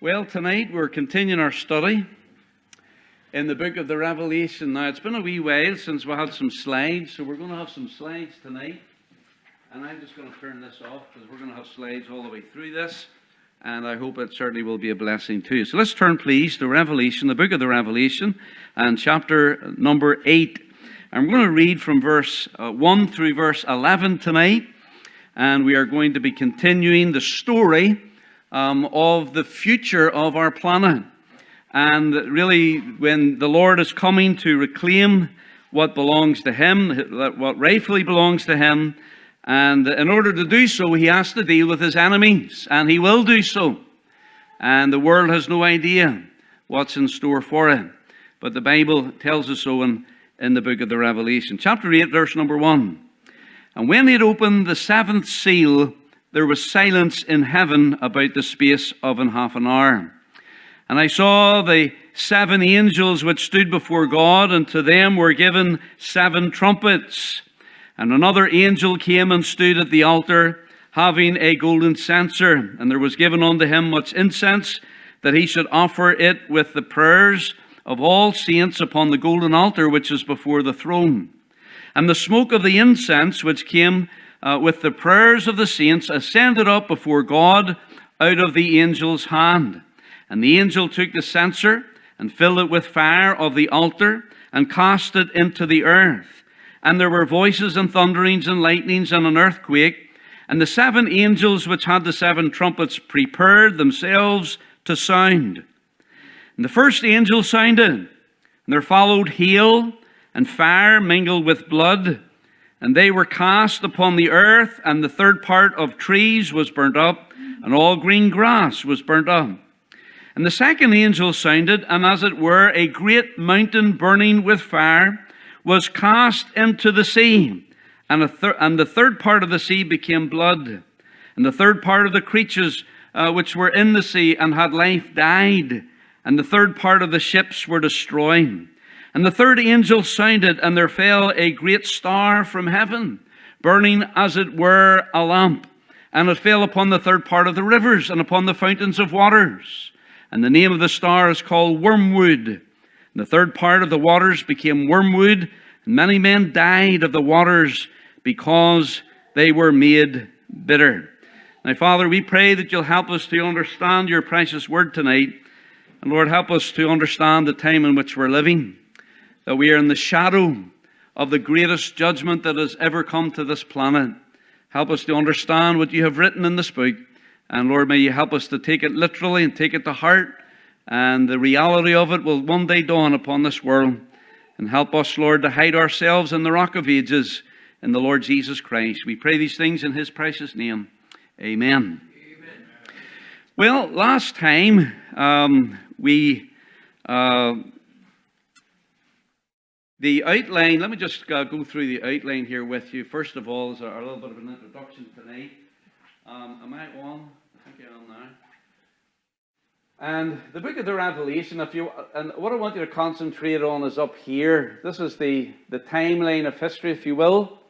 Well, tonight we're continuing our study in the book of the Revelation. Now, it's been a wee while since we had some slides, so we're going to have some slides tonight. And I'm just going to turn this off because we're going to have slides all the way through this. And I hope it certainly will be a blessing to you. So let's turn, please, to Revelation, the book of the Revelation, and chapter number 8. I'm going to read from verse 1 through verse 11 tonight. And we are going to be continuing the story of the future of our planet. And really, when the Lord is coming to reclaim what belongs to Him, what rightfully belongs to Him, and in order to do so, He has to deal with His enemies, and He will do so. And the world has no idea what's in store for it. But the Bible tells us so in the book of the Revelation. Chapter 8, verse number 1. And when He had opened the seventh seal, there was silence in heaven about the space of half an hour. And I saw the 7 angels which stood before God, and to them were given 7 trumpets. And another angel came and stood at the altar, having a golden censer. And there was given unto him much incense, that he should offer it with the prayers of all saints upon the golden altar which is before the throne. And the smoke of the incense which came with the prayers of the saints ascended up before God out of the angel's hand. And the angel took the censer and filled it with fire of the altar and cast it into the earth. And there were voices and thunderings and lightnings and an earthquake. And the 7 angels which had the 7 trumpets prepared themselves to sound. And the first angel sounded, and there followed hail and fire mingled with blood. And they were cast upon the earth, and the third part of trees was burnt up, and all green grass was burnt up. And the second angel sounded, and as it were, a great mountain burning with fire was cast into the sea. And the third part of the sea became blood. And the third part of the creatures which were in the sea and had life died. And the third part of the ships were destroyed. And the third angel sounded, and there fell a great star from heaven, burning as it were a lamp. And it fell upon the third part of the rivers, and upon the fountains of waters. And the name of the star is called Wormwood. And the third part of the waters became wormwood, and many men died of the waters because they were made bitter. Now, Father, we pray that you'll help us to understand your precious word tonight. And Lord, help us to understand the time in which we're living. That we are in the shadow of the greatest judgment that has ever come to this planet. Help us to understand what you have written in this book. And Lord, may you help us to take it literally and take it to heart. And the reality of it will one day dawn upon this world. And help us, Lord, to hide ourselves in the rock of ages in the Lord Jesus Christ. We pray these things in His precious name. Amen. Amen. Well, last time the outline, let me just go through the outline here with you. First of all, is a little bit of an introduction tonight. Am I on? I think I am now. And the book of the Revelation, and what I want you to concentrate on is up here. This is the timeline of history, if you will.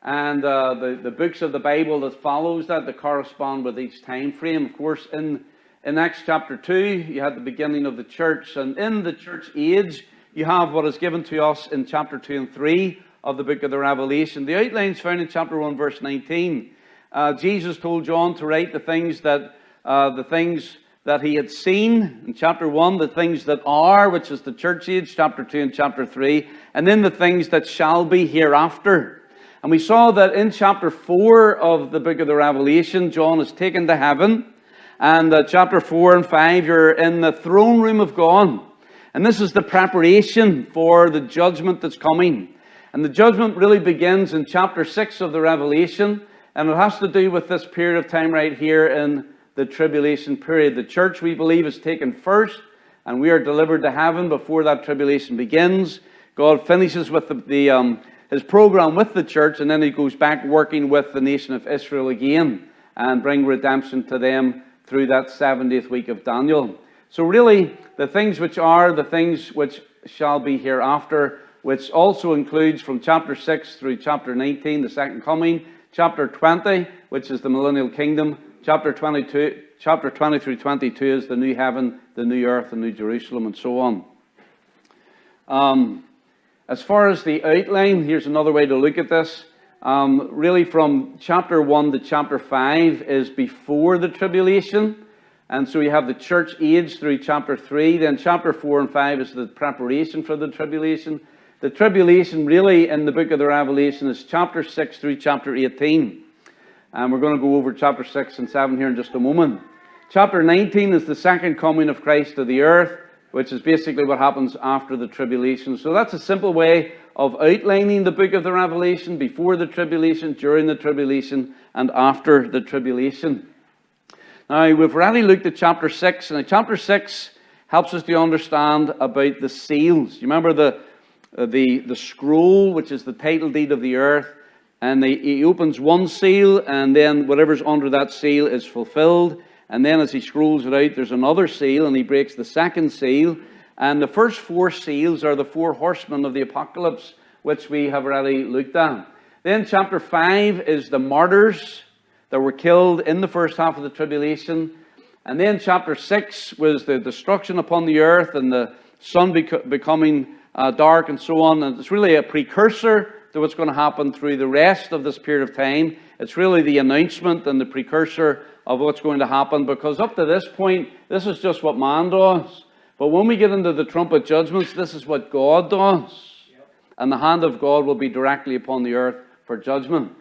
And the books of the Bible that follows that correspond with each time frame. Of course, in Acts chapter 2, you had the beginning of the church. And in the church age, you have what is given to us in chapter 2 and 3 of the book of the Revelation. The outline is found in chapter 1, verse 19. Jesus told John to write the things that he had seen in chapter 1, the things that are, which is the church age, chapter 2 and chapter 3, and then the things that shall be hereafter. And we saw that in chapter 4 of the book of the Revelation, John is taken to heaven. And chapter 4 and 5, you're in the throne room of God. And this is the preparation for the judgment that's coming. And the judgment really begins in chapter 6 of the Revelation. And it has to do with this period of time right here in the tribulation period. The church, we believe, is taken first. And we are delivered to heaven before that tribulation begins. God finishes with his program with the church. And then He goes back working with the nation of Israel again. And bring redemption to them through that 70th week of Daniel. So really, the things which are, the things which shall be hereafter, which also includes from chapter 6 through chapter 19, the second coming, chapter 20, which is the millennial kingdom, Chapter 20 through 22 is the new heaven, the new earth, the new Jerusalem, and so on. As far as the outline, here's another way to look at this. Really from chapter 1 to chapter 5 is before the tribulation. And so you have the church age through chapter 3. Then chapter 4 and 5 is the preparation for the tribulation. The tribulation really in the book of the Revelation is chapter 6 through chapter 18. And we're going to go over chapter 6 and 7 here in just a moment. Chapter 19 is the second coming of Christ to the earth, which is basically what happens after the tribulation. So that's a simple way of outlining the book of the Revelation: before the tribulation, during the tribulation, and after the tribulation. Now, we've already looked at chapter 6, and chapter 6 helps us to understand about the seals. You remember the scroll, which is the title deed of the earth, and he opens one seal, and then whatever's under that seal is fulfilled. And then as he scrolls it out, there's another seal, and he breaks the second seal. And the first four seals are the four horsemen of the apocalypse, which we have already looked at. Then chapter 5 is the martyrs that were killed in the first half of the tribulation. And then chapter 6 was the destruction upon the earth and the sun becoming dark and so on. And it's really a precursor to what's going to happen through the rest of this period of time. It's really the announcement and the precursor of what's going to happen, because up to this point, this is just what man does. But when we get into the trumpet judgments, this is what God does. And the hand of God will be directly upon the earth for judgment.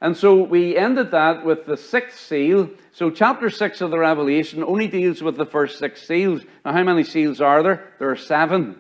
And so we ended that with the sixth seal. So chapter 6 of the Revelation only deals with the first six seals. Now, how many seals are there? There are 7.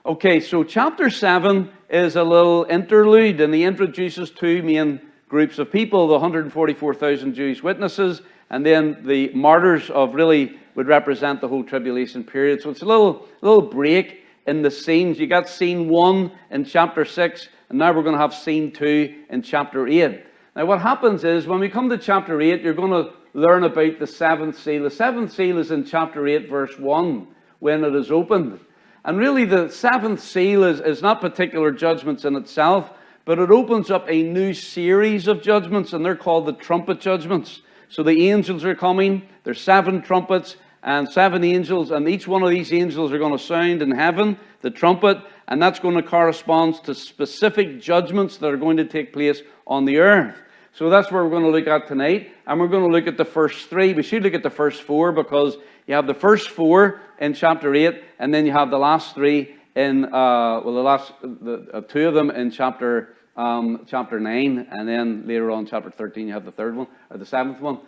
Okay, so chapter 7 is a little interlude, and he introduces two main groups of people: the 144,000 Jewish witnesses, and then the martyrs of really would represent the whole tribulation period. So it's a little break in the scenes. You got scene 1 in chapter 6, and now we're going to have scene 2 in chapter 8. Now what happens is, when we come to chapter 8, you're going to learn about the seventh seal. The seventh seal is in chapter 8, verse 1, when it is opened. And really the seventh seal is not particular judgments in itself, but it opens up a new series of judgments, and they're called the trumpet judgments. So the angels are coming. There's 7 trumpets and 7 angels, and each one of these angels are going to sound in heaven the trumpet, and that's going to correspond to specific judgments that are going to take place on the earth. So that's where we're going to look at tonight, and we're going to look at the first 3. We should look at the first 4, because you have the first 4 in chapter 8, and then you have the last 3 in, the 2 of them in chapter 9, and then later on, chapter 13, you have the 3rd one, or the 7th one,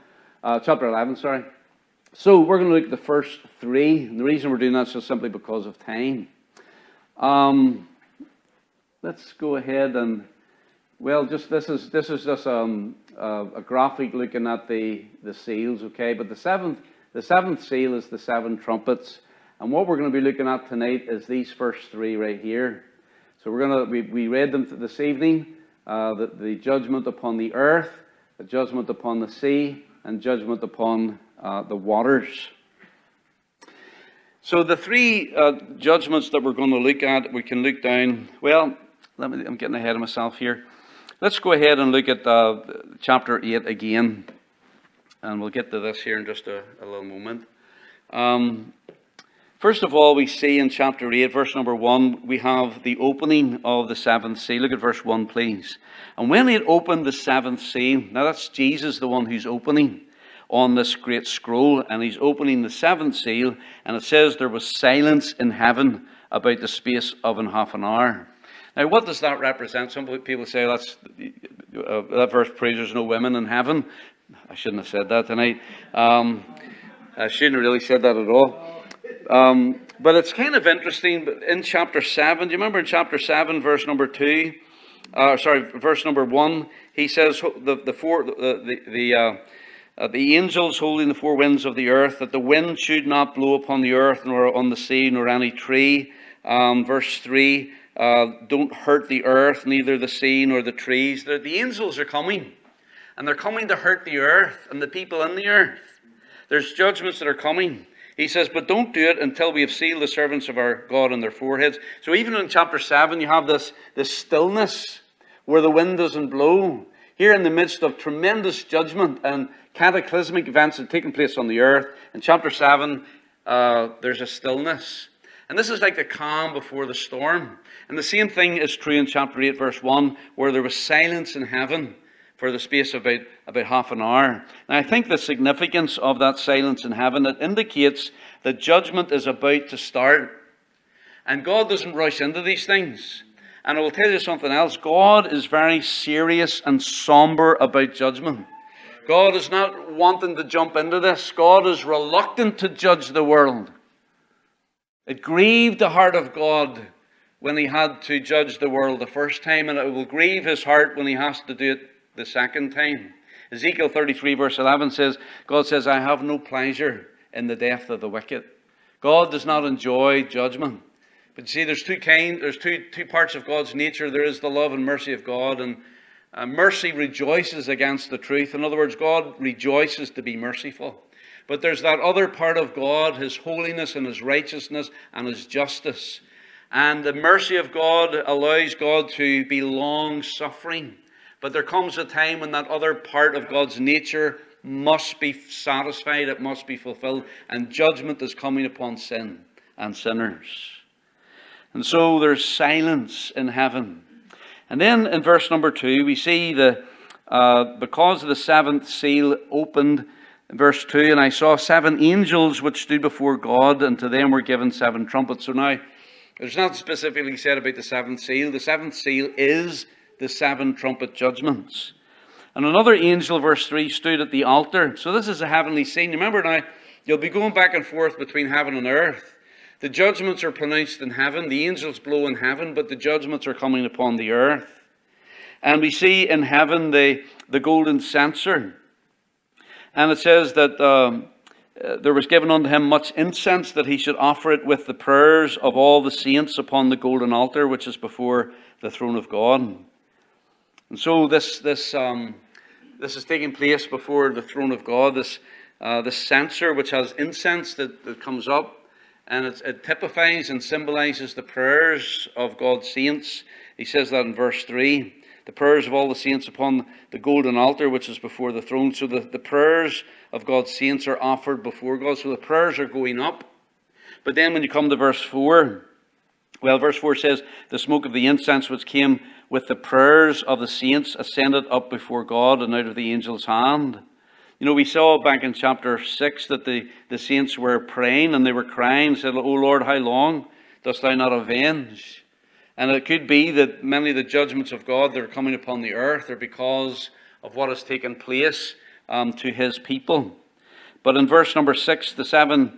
chapter 11, sorry. So we're going to look at the first 3, and the reason we're doing that is just simply because of time. Let's go ahead and, well, this is just a graphic looking at the seals, okay? But the seventh seal is the 7 trumpets, and what we're going to be looking at tonight is these first 3 right here. So we read them this evening, the judgment upon the earth, the judgment upon the sea, and judgment upon the waters. So the 3 judgments that we're going to look at, we can look down. Well, I'm getting ahead of myself here. Let's go ahead and look at chapter 8 again, and we'll get to this here in just a little moment. First of all, we see in chapter 8, verse number 1, we have the opening of the 7th seal. Look at verse 1, please. And when he had opened the 7th seal, now that's Jesus, the one who's opening on this great scroll, and he's opening the 7th seal, and it says there was silence in heaven about the space of half an hour. Now, what does that represent? Some people say that verse proves there's no women in heaven. I shouldn't have said that tonight. I shouldn't have really said that at all. But it's kind of interesting. In chapter 7, do you remember in chapter 7, verse number 2? Verse number 1. He says the angels holding the 4 winds of the earth, that the wind should not blow upon the earth, nor on the sea, nor any tree. Verse 3. Don't hurt the earth, neither the sea nor the trees. The angels are coming, and they're coming to hurt the earth and the people in the earth. There's judgments that are coming. He says, but don't do it until we have sealed the servants of our God on their foreheads. So even in chapter 7, you have this stillness where the wind doesn't blow. Here in the midst of tremendous judgment and cataclysmic events that are taking place on the earth. In chapter 7, there's a stillness. And this is like the calm before the storm. And the same thing is true in chapter 8, verse 1, where there was silence in heaven for the space of about half an hour. Now, I think the significance of that silence in heaven, it indicates that judgment is about to start. And God doesn't rush into these things. And I will tell you something else. God is very serious and somber about judgment. God is not wanting to jump into this. God is reluctant to judge the world. It grieved the heart of God when he had to judge the world the first time, and it will grieve his heart when he has to do it the second time. Ezekiel 33 verse 11 says, God says, I have no pleasure in the death of the wicked. God does not enjoy judgment. But you see, there's two parts of God's nature. There is the love and mercy of God, and mercy rejoices against the truth. In other words, God rejoices to be merciful. But there's that other part of God, his holiness and his righteousness and his justice. And the mercy of God allows God to be long-suffering. But there comes a time when that other part of God's nature must be satisfied, it must be fulfilled, and judgment is coming upon sin and sinners. And so there's silence in heaven. And then in verse number 2, we see because the seventh seal opened, in verse 2, and I saw 7 angels which stood before God, and to them were given 7 trumpets. So now, there's not specifically said about the seventh seal. The seventh seal is the 7 trumpet judgments. And another angel, verse 3, stood at the altar. So this is a heavenly scene. Remember now, you'll be going back and forth between heaven and earth. The judgments are pronounced in heaven. The angels blow in heaven, but the judgments are coming upon the earth. And we see in heaven the golden censer. And it says that there was given unto him much incense, that he should offer it with the prayers of all the saints upon the golden altar, which is before the throne of God. And so this is taking place before the throne of God. This censer, which has incense that comes up, and it typifies and symbolizes the prayers of God's saints. He says that in verse 3. The prayers of all the saints upon the golden altar, which is before the throne. So the prayers of God's saints are offered before God. So the prayers are going up. But then when you come to verse 4, verse 4 says, the smoke of the incense which came with the prayers of the saints ascended up before God and out of the angel's hand. You know, we saw back in chapter 6 that the saints were praying and they were crying, said, O Lord, how long dost thou not avenge? And it could be that many of the judgments of God that are coming upon the earth are because of what has taken place to his people. But in verse number 6, verse number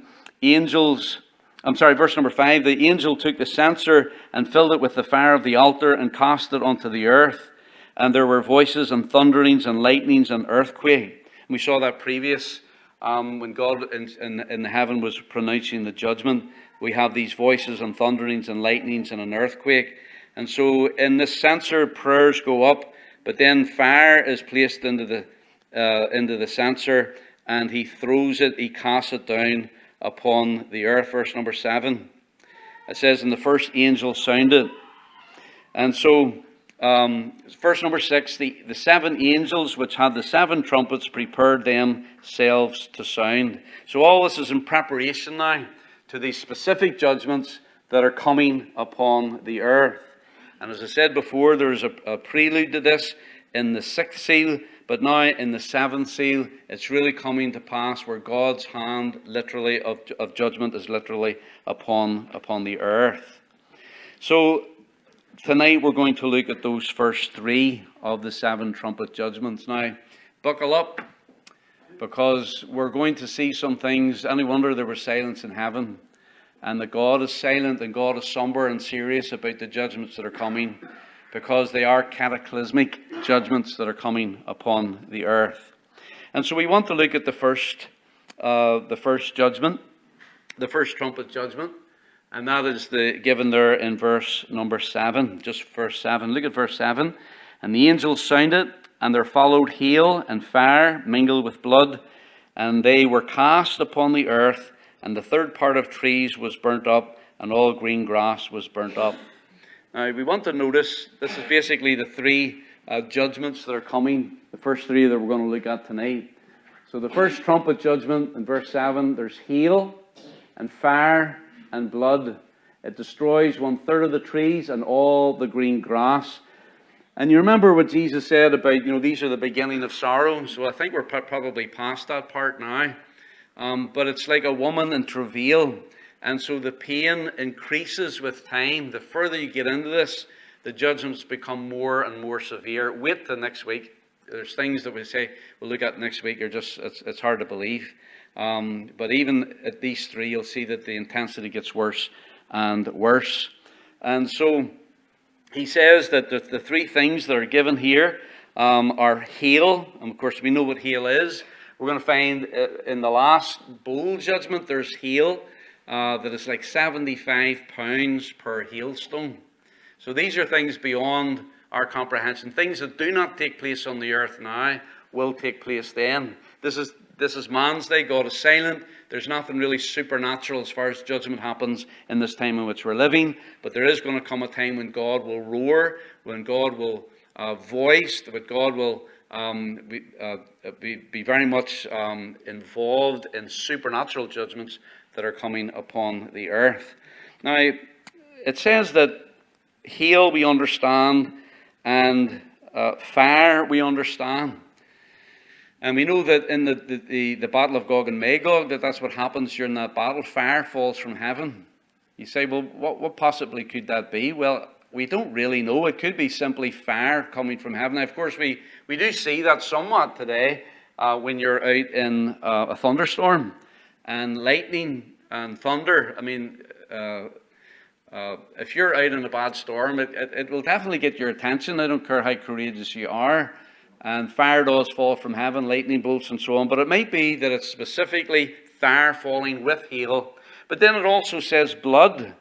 5, the angel took the censer and filled it with the fire of the altar and cast it onto the earth. And there were voices and thunderings and lightnings and earthquake. And we saw that previous when God in heaven was pronouncing the judgment. We have these voices and thunderings and lightnings and an earthquake. And so in this censer, prayers go up, but then fire is placed into the censer, and he throws it, he casts it down upon the earth. Verse number 7. It says, and the first angel sounded. And so, verse number 6, the 7 angels which had the 7 trumpets prepared themselves to sound. So all this is in preparation now to these specific judgments that are coming upon the earth. And as I said before, there's a prelude to this in the 6th seal, but now in the 7th seal, it's really coming to pass where God's hand literally of judgment is literally upon the earth. So tonight we're going to look at those first 3 of the 7 trumpet judgments. Now, buckle up, because we're going to see some things. Any wonder there was silence in heaven, and that God is silent and God is somber and serious about the judgments that are coming, because they are cataclysmic judgments that are coming upon the earth. And so we want to look at the first judgment, the first trumpet judgment, and that is given there in verse number 7, just verse 7. Look at verse 7. And the angels sounded, and there followed hail and fire mingled with blood, and they were cast upon the earth, and the third part of trees was burnt up, and all green grass was burnt up. Now, we want to notice, this is basically the 3 judgments that are coming, the first 3 that we're going to look at tonight. So the first trumpet judgment in verse 7, there's hail and fire and blood. It destroys 1/3 of the trees and all the green grass. And you remember what Jesus said about, these are the beginning of sorrow. So I think we're probably past that part now. But it's like a woman in travail. And so the pain increases with time. The further you get into this, the judgments become more and more severe. Wait till next week. There's things that we say we'll look at next week. It's hard to believe. But even at these three, you'll see that the intensity gets worse and worse. And so he says that the three things that are given here are hail. And of course, we know what hail is. We're going to find in the last bowl judgment, there's hail that is like 75 pounds per hailstone. So these are things beyond our comprehension. Things that do not take place on the earth now will take place then. This is man's day. God is silent. There's nothing really supernatural as far as judgment happens in this time in which we're living. But there is going to come a time when God will roar, when God will voice, when God will be very much involved in supernatural judgments that are coming upon the earth. Now, it says that hail we understand, and fire we understand. And we know that in the battle of Gog and Magog, that's what happens during that battle. Fire falls from heaven. You say, well, what possibly could that be? Well, we don't really know. It could be simply fire coming from heaven. Now, of course, we do see that somewhat today when you're out in a thunderstorm. And lightning and thunder, I mean, if you're out in a bad storm, it will definitely get your attention. I don't care how courageous you are. And fire does fall from heaven, lightning bolts and so on. But it might be that it's specifically fire falling with hail. But then it also says blood.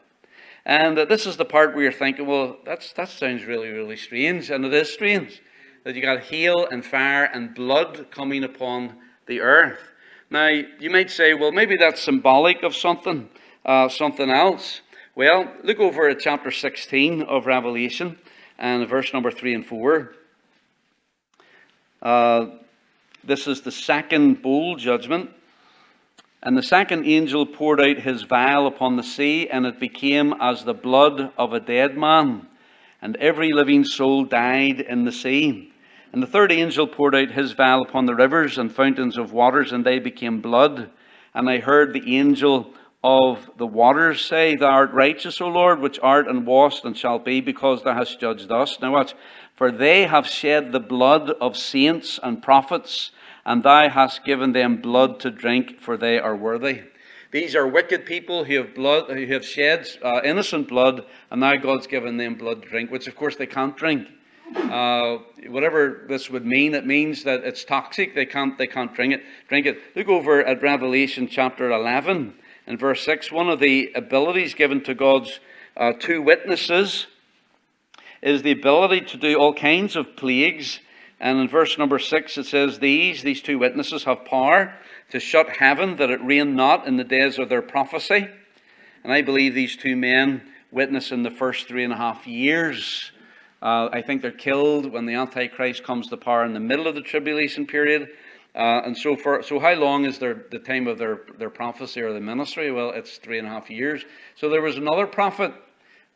And this is the part where you're thinking, well, that sounds really, really strange. And it is strange that you got hail and fire and blood coming upon the earth. Now, you might say, well, maybe that's symbolic of something else. Well, look over at chapter 16 of Revelation and verse number 3 and 4. This is the second bowl judgment. And the second angel poured out his vial upon the sea, and it became as the blood of a dead man, and every living soul died in the sea. And the third angel poured out his vial upon the rivers and fountains of waters, and they became blood. And I heard the angel of the waters say, Thou art righteous, O Lord, which art and wast and shalt be, because thou hast judged us. Now watch. For they have shed the blood of saints and prophets, and thou hast given them blood to drink, for they are worthy. These are wicked people who have shed innocent blood, and now God's given them blood to drink, which of course they can't drink. Whatever this would mean, it means that it's toxic. They can't drink it. Look over at Revelation chapter 11 and verse 6. One of the abilities given to God's two witnesses is the ability to do all kinds of plagues. And in verse number 6 it says, These two witnesses have power to shut heaven, that it rain not in the days of their prophecy. And I believe these two men witness in the first 3.5 years. I think they're killed when the Antichrist comes to power in the middle of the tribulation period. And so how long is the time of their prophecy or the ministry? Well, it's 3.5 years. So there was another prophet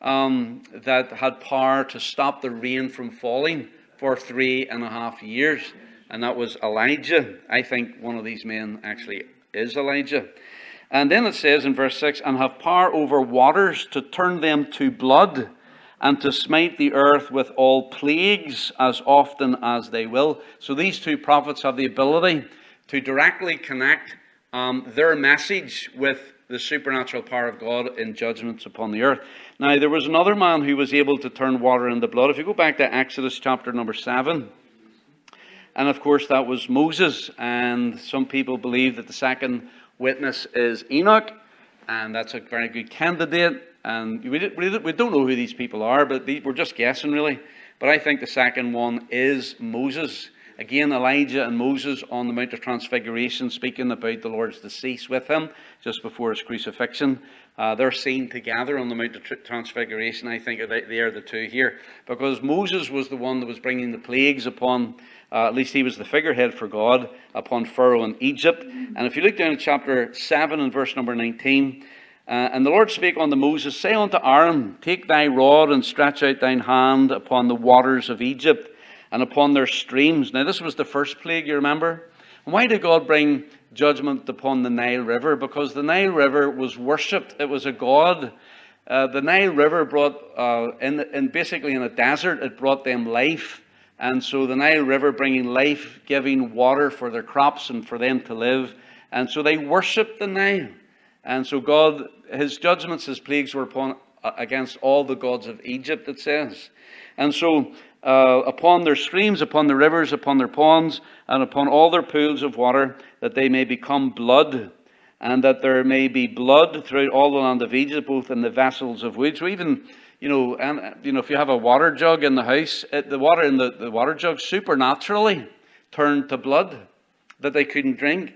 that had power to stop the rain from falling for 3.5 years, and that was Elijah. I think one of these men actually is Elijah. And then it says in verse 6, and have power over waters to turn them to blood, and to smite the earth with all plagues as often as they will. So these two prophets have the ability to directly connect their message with the supernatural power of God in judgments upon the earth. Now, there was another man who was able to turn water into blood. If you go back to Exodus chapter number 7, and of course that was Moses, and some people believe that the second witness is Enoch, and that's a very good candidate. And we don't know who these people are, but we're just guessing really. But I think the second one is Moses. again, Elijah and Moses on the Mount of Transfiguration, speaking about the Lord's decease with him just before his crucifixion. They're seen together on the Mount of Transfiguration. I think they are the two here, because Moses was the one that was bringing the plagues upon, at least he was the figurehead for God, upon Pharaoh in Egypt. And if you look down at chapter 7 and verse number 19, and the Lord spake unto Moses, say unto Aaron, take thy rod and stretch out thine hand upon the waters of Egypt and upon their streams. Now this was the first plague, you remember? And why did God bring judgment upon the Nile River? Because the Nile River was worshipped. It was a god. The Nile River brought, basically in a desert, it brought them life. And so the Nile River bringing life, giving water for their crops and for them to live. And so they worshipped the Nile. And so God, his judgments, his plagues were upon against all the gods of Egypt, it says. And so upon their streams, upon the rivers, upon their ponds, and upon all their pools of water, that they may become blood, and that there may be blood throughout all the land of Egypt, both in the vessels of wood. So even, if you have a water jug in the house, the water in the water jug supernaturally turned to blood that they couldn't drink.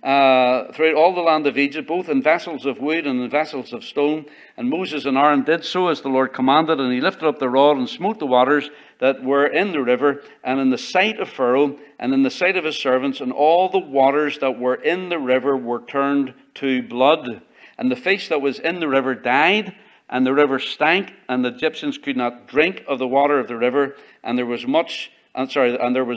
Throughout all the land of Egypt, both in vessels of wood and in vessels of stone. And Moses and Aaron did so as the Lord commanded, and he lifted up the rod and smote the waters that were in the river, and in the sight of Pharaoh, and in the sight of his servants, and all the waters that were in the river were turned to blood. And the fish that was in the river died, and the river stank, and the Egyptians could not drink of the water of the river, and there was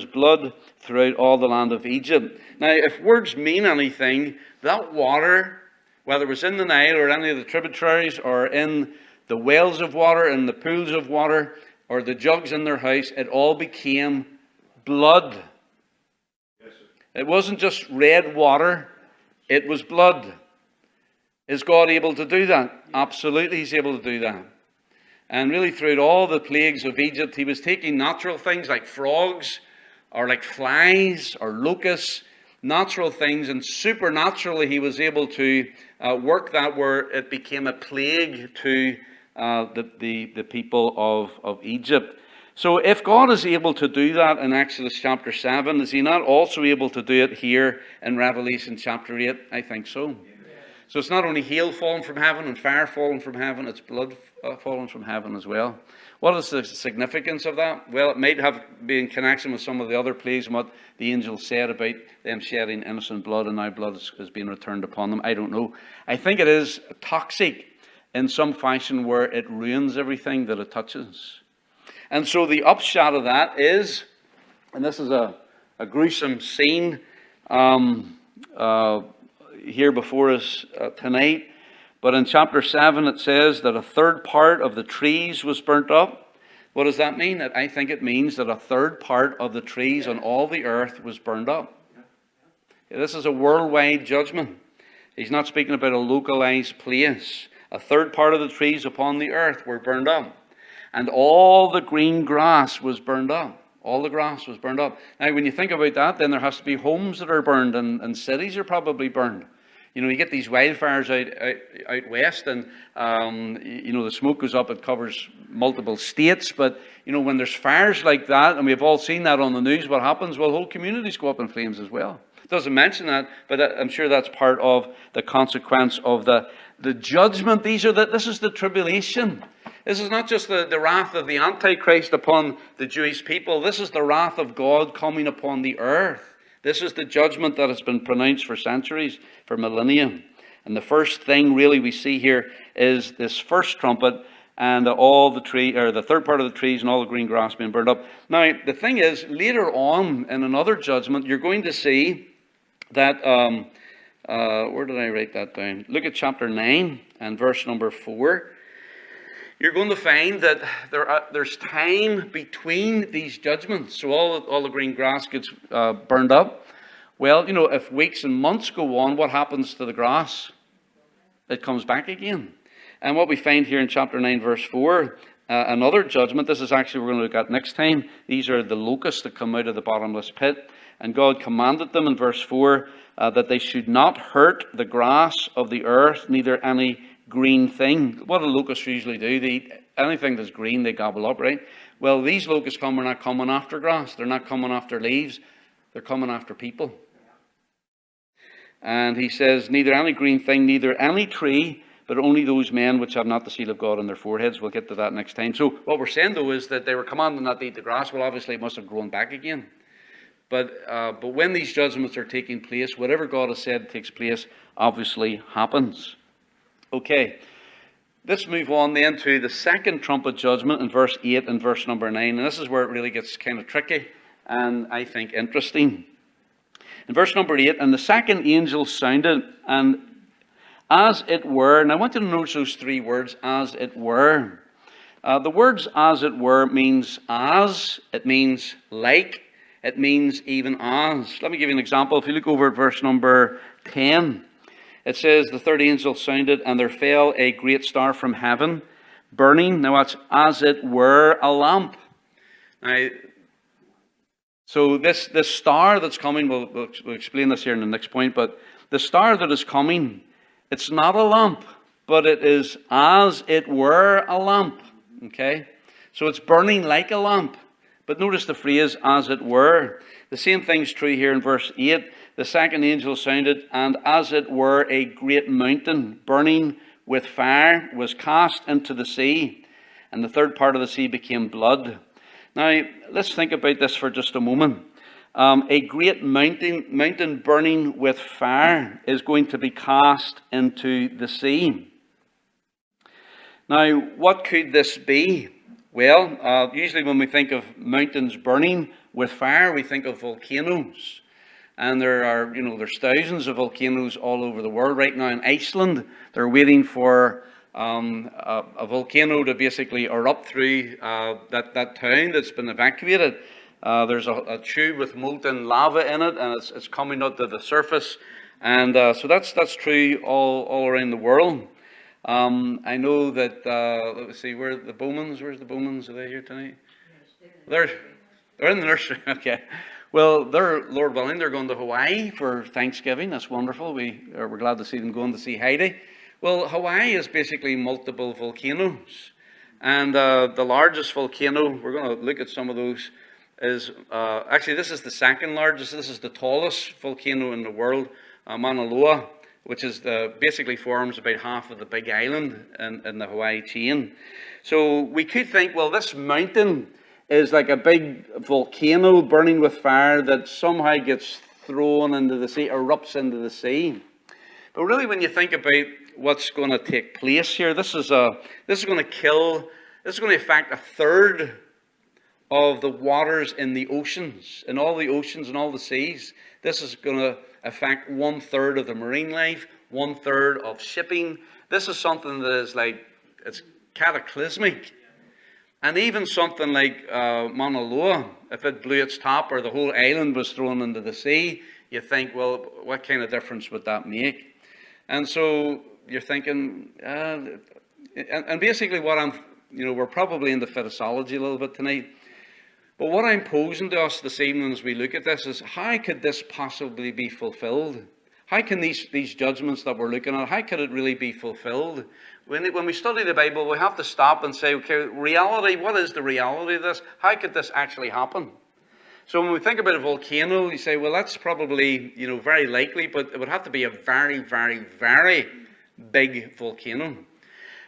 blood throughout all the land of Egypt. Now, if words mean anything, that water, whether it was in the Nile or any of the tributaries or in the wells of water, in the pools of water, or the jugs in their house, it all became blood. Yes, sir. It wasn't just red water, it was blood. Is God able to do that? Yes. Absolutely, he's able to do that. And really throughout all the plagues of Egypt, he was taking natural things like frogs or like flies or locusts, natural things, and supernaturally he was able to work that where it became a plague to the people of Egypt. So if God is able to do that in Exodus chapter 7, is he not also able to do it here in Revelation chapter 8? I think so. Amen. So it's not only hail falling from heaven and fire falling from heaven, it's blood fallen from heaven as well. What is the significance of that? Well, it might have been in connection with some of the other plagues and what the angel said about them shedding innocent blood, and now blood is being returned upon them. I don't know. I think it is toxic in some fashion where it ruins everything that it touches. And so the upshot of that is, and this is a gruesome scene here before us tonight, but in chapter 7 it says that a third part of the trees was burnt up. What does that mean? I think it means that a third part of the trees on all the earth was burned up. This is a worldwide judgment. He's not speaking about a localized place. A third part of the trees upon the earth were burned up. And all the green grass was burned up. All the grass was burned up. Now, when you think about that, then there has to be homes that are burned, and cities are probably burned. You get these wildfires out west, and the smoke goes up. It covers multiple states. But when there's fires like that, and we've all seen that on the news, what happens? Well, whole communities go up in flames as well. It doesn't mention that, but I'm sure that's part of the consequence of the judgment. This is the tribulation. This is not just the wrath of the Antichrist upon the Jewish people. This is the wrath of God coming upon the earth. This is the judgment that has been pronounced for centuries, for millennia. And the first thing really we see here is this first trumpet, and the third part of the trees and all the green grass being burned up. Now, the thing is, later on in another judgment, you're going to see that, where did I write that down? Look at chapter 9 and verse number 4. You're going to find that there's time between these judgments. So all the green grass gets burned up. Well, if weeks and months go on, what happens to the grass? It comes back again. And what we find here in chapter 9, verse 4, another judgment. This is actually we're going to look at next time. These are the locusts that come out of the bottomless pit. And God commanded them in verse 4 that they should not hurt the grass of the earth, neither any green thing. What do locusts usually do? They eat anything that's green, they gobble up, right? Well, these locusts are not coming after grass. They're not coming after leaves. They're coming after people. And he says, neither any green thing, neither any tree, but only those men which have not the seal of God on their foreheads. We'll get to that next time. So what we're saying, though, is that they were commanded not to eat the grass. Well, obviously, it must have grown back again. But when these judgments are taking place, whatever God has said takes place, obviously happens. Okay, let's move on then to the second trumpet judgment in verse 8 and verse number 9. And this is where it really gets kind of tricky and I think interesting. In verse number 8, and the second angel sounded, and as it were, and I want you to notice those three words, as it were. The words as it were means as, it means like, it means even as. Let me give you an example. If you look over at verse number 10, it says, the third angel sounded, and there fell a great star from heaven, burning. Now that's as it were a lamp. Now, so this star that's coming, we'll explain this here in the next point, but the star that is coming, it's not a lamp, but it is as it were a lamp. Okay? So it's burning like a lamp. But notice the phrase, as it were. The same thing's true here in verse 8. The second angel sounded, and as it were a great mountain, burning with fire, was cast into the sea, and the third part of the sea became blood. Now, let's think about this for just a moment. A great mountain burning with fire is going to be cast into the sea. Now, what could this be? Well, usually when we think of mountains burning with fire, we think of volcanoes. And there's thousands of volcanoes all over the world. Right now in Iceland, they're waiting for a volcano to basically erupt through that town that's been evacuated. There's a tube with molten lava in it, and it's coming up to the surface. And so that's true all around the world. I know that, let's see, where's the Bowmans? Are they here tonight? They're in the nursery, okay. Well, Lord willing, they're going to Hawaii for Thanksgiving. That's wonderful. We're glad to see them going to see Heidi. Well, Hawaii is basically multiple volcanoes. And the largest volcano, we're going to look at some of those, is, actually this is the second largest. This is the tallest volcano in the world, Mauna Loa, which is basically forms about half of the big island in the Hawaii chain. So we could think, well, this mountain is like a big volcano burning with fire that somehow gets thrown into the sea, erupts into the sea. But really, when you think about what's going to take place here, this is going to affect a third of the waters in the oceans, in all the oceans and all the seas. This is going to affect 1/3 of the marine life, 1/3 of shipping. This is something that is it's cataclysmic. And even something like Mauna Loa, if it blew its top or the whole island was thrown into the sea, you think, well, what kind of difference would that make? And so you're thinking, and basically what we're probably into Fittissology a little bit tonight. But what I'm posing to us this evening as we look at this is, how could this possibly be fulfilled? How can these judgments that we're looking at, how could it really be fulfilled? When we study the Bible, we have to stop and say, okay, reality, what is the reality of this? How could this actually happen? So when we think about a volcano, you say, well, that's probably, very likely, but it would have to be a very, very, very big volcano.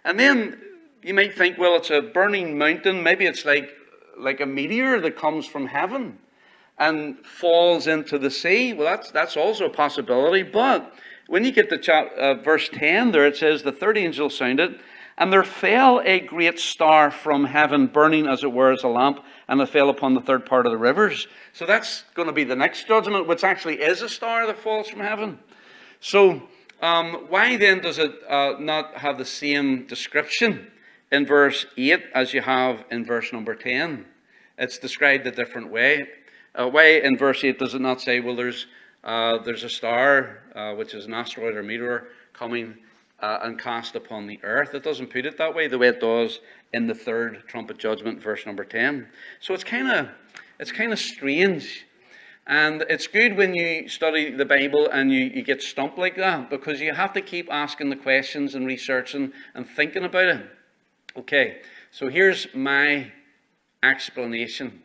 And then you might think, well, it's a burning mountain. Maybe it's like a meteor that comes from heaven and falls into the sea. Well, that's also a possibility. But when you get to verse 10 there, it says, the third angel sounded, and there fell a great star from heaven, burning as it were as a lamp, and it fell upon the third part of the rivers. So that's going to be the next judgment, which actually is a star that falls from heaven. So why then does it not have the same description in verse 8 as you have in verse number 10? It's described a different way. Why in verse 8 does it not say, well, there's a star, which is an asteroid or meteor, coming and cast upon the earth? It doesn't put it that way, the way it does in the third trumpet judgment, verse number 10. So it's kind of strange. And it's good when you study the Bible and you get stumped like that, because you have to keep asking the questions and researching and thinking about it. Okay, so here's my explanation.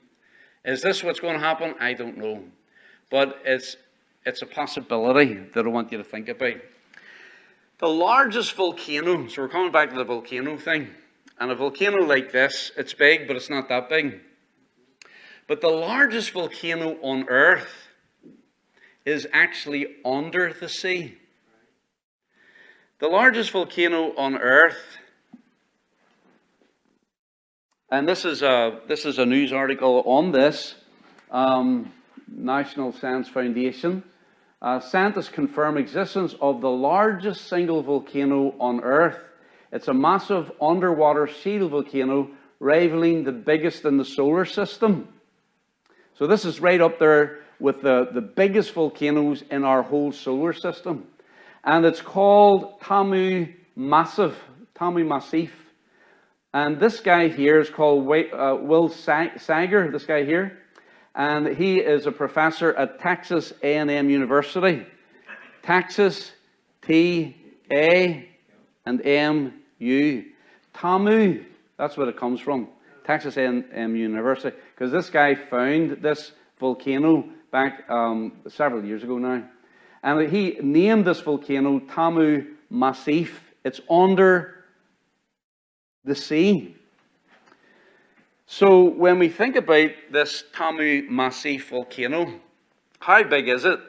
Is this what's going to happen? I don't know. But it's a possibility that I want you to think about. The largest volcano, so we're coming back to the volcano thing, and a volcano like this, it's big, but it's not that big. But the largest volcano on Earth is actually under the sea. The largest volcano on Earth, and this is a news article on this, National Science Foundation. Scientists confirm existence of the largest single volcano on Earth. It's a massive underwater shield volcano rivaling the biggest in the solar system. So this is right up there with the biggest volcanoes in our whole solar system. And it's called Tamu Massif. And this guy here is called Will Sager, this guy here. And he is a professor at Texas A&M University. Texas, T-A and M-U. Tamu, that's where it comes from. Texas A&M University. Because this guy found this volcano back several years ago now. And he named this volcano Tamu Massif. It's under the sea. So when we think about this Tamu Massif volcano, how big is it?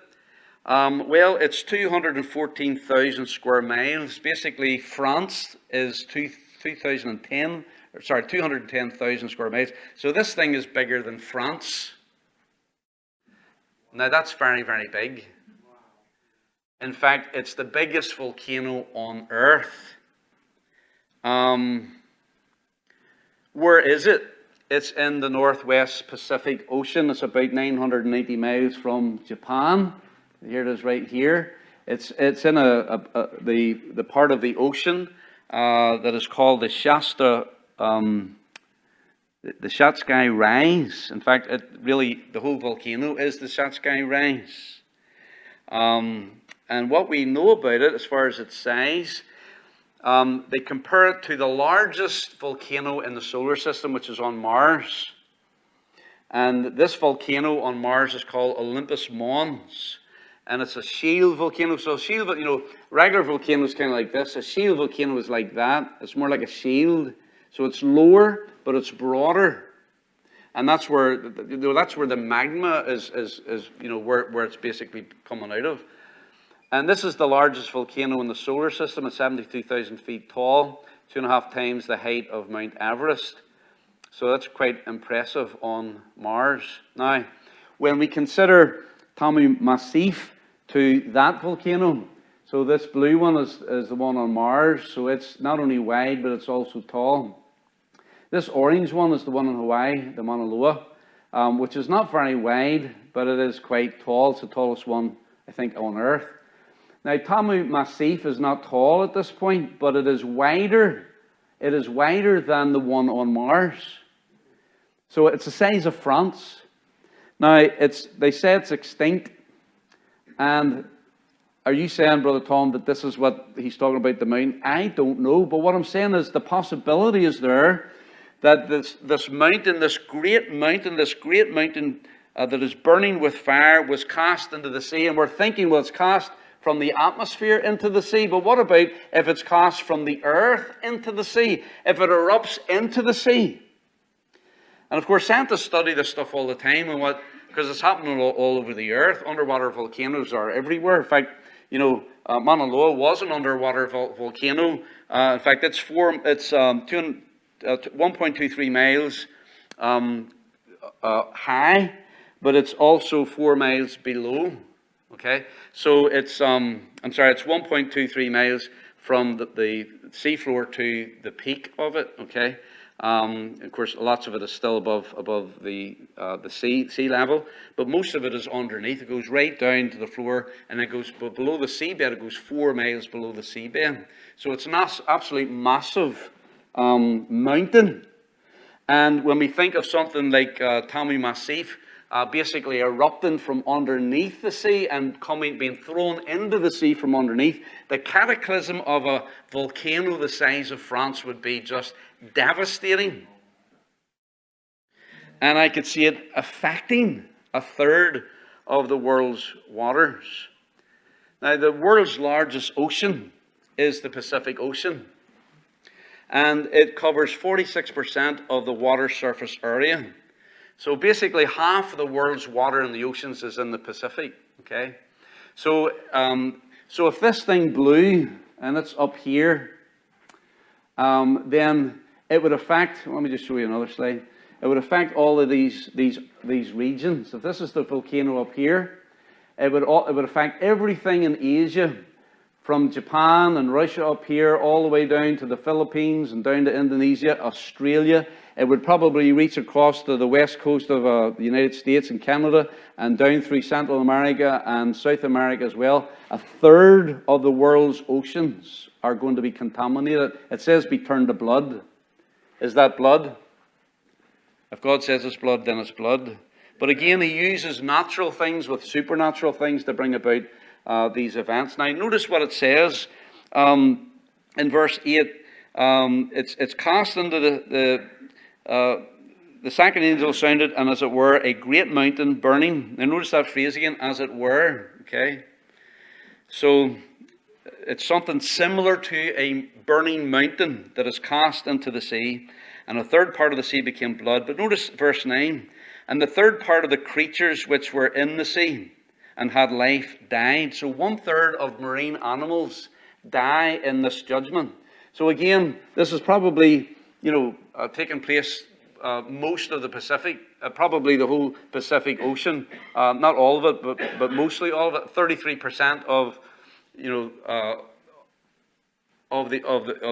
Well, it's 214,000 square miles. Basically, France is 210,000 square miles. So this thing is bigger than France. Now that's very, very big. In fact, it's the biggest volcano on Earth. Where is it? It's in the Northwest Pacific Ocean. It's about 990 miles from Japan. Here it is right here. It's in the part of the ocean that is called the Shasta, the Shatsky Rise. In fact, the whole volcano is the Shatsky Rise. And what we know about it, as far as its size, they compare it to the largest volcano in the solar system, which is on Mars. And this volcano on Mars is called Olympus Mons. And it's a shield volcano. So regular volcano is kind of like this. A shield volcano is like that. It's more like a shield. So it's lower, but it's broader. And that's where the magma is where it's basically coming out of. And this is the largest volcano in the solar system at 72,000 feet tall, 2.5 times the height of Mount Everest. So that's quite impressive on Mars. Now, when we consider Tamu Massif to that volcano, so this blue one is the one on Mars, so it's not only wide, but it's also tall. This orange one is the one in Hawaii, the Mauna Loa, which is not very wide, but it is quite tall. It's the tallest one, I think, on Earth. Now, Tamu Massif is not tall at this point, but it is wider. It is wider than the one on Mars. So it's the size of France. Now, they say it's extinct. And are you saying, Brother Tom, that this is what he's talking about, the mountain? I don't know. But what I'm saying is the possibility is there that this mountain, this great mountain that is burning with fire was cast into the sea. And we're thinking, well, it's cast from the atmosphere into the sea. But what about if it's cast from the earth into the sea? If it erupts into the sea? And of course, scientists study this stuff all the time, because it's happening all over the earth. Underwater volcanoes are everywhere. In fact, Mauna Loa was an underwater volcano. In fact, it's 1.23 miles high, but it's also 4 miles below. Okay, so it's 1.23 miles from the seafloor to the peak of it. Okay, of course, lots of it is still above the sea level, but most of it is underneath. It goes right down to the floor, and it goes below the seabed. It goes 4 miles below the seabed. So it's an absolute massive mountain. And when we think of something like Tamu Massif, basically erupting from underneath the sea and being thrown into the sea from underneath, the cataclysm of a volcano the size of France would be just devastating. And I could see it affecting a third of the world's waters. Now, the world's largest ocean is the Pacific Ocean. And it covers 46% of the water surface area. So basically, half of the world's water in the oceans is in the Pacific. Okay? So if this thing blew, and it's up here, then it would affect, let me just show you another slide. It would affect all of these regions. If this is the volcano up here, it would affect everything in Asia, from Japan and Russia up here, all the way down to the Philippines and down to Indonesia, Australia. It would probably reach across to the west coast of the United States and Canada, and down through Central America and South America as well. A third of the world's oceans are going to be contaminated. It says be turned to blood. Is that blood? If God says it's blood, then it's blood. But again, he uses natural things with supernatural things to bring about these events. Now, notice what it says in verse 8. It's cast into the second angel sounded, and as it were, a great mountain burning. Now, notice that phrase again, as it were. Okay? So, it's something similar to a burning mountain that is cast into the sea. And a third part of the sea became blood. But notice verse 9. And the third part of the creatures which were in the sea and had life died. So 1/3 of marine animals die in this judgment. So again, this is probably, taking place most of the Pacific, probably the whole Pacific Ocean. Not all of it, but mostly all of it. 33% of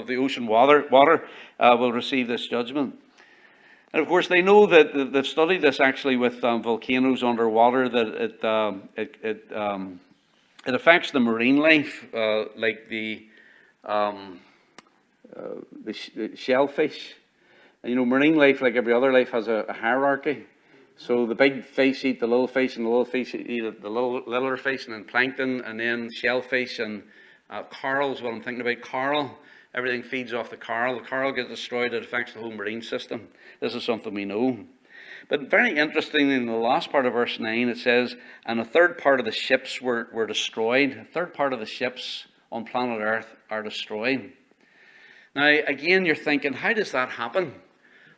the ocean water will receive this judgment. And of course, they know that they've studied this actually with volcanoes underwater, that it affects the marine life, like the shellfish. And, marine life, like every other life, has a hierarchy. So the big fish eat the little fish, and the little fish eat the littler fish, and then plankton, and then shellfish, and coral is what I'm thinking about. Coral. Everything feeds off the coral. The coral gets destroyed. It affects the whole marine system. This is something we know. But very interestingly, in the last part of verse 9, it says, and a third part of the ships were destroyed. A third part of the ships on planet Earth are destroyed. Now, again, you're thinking, how does that happen?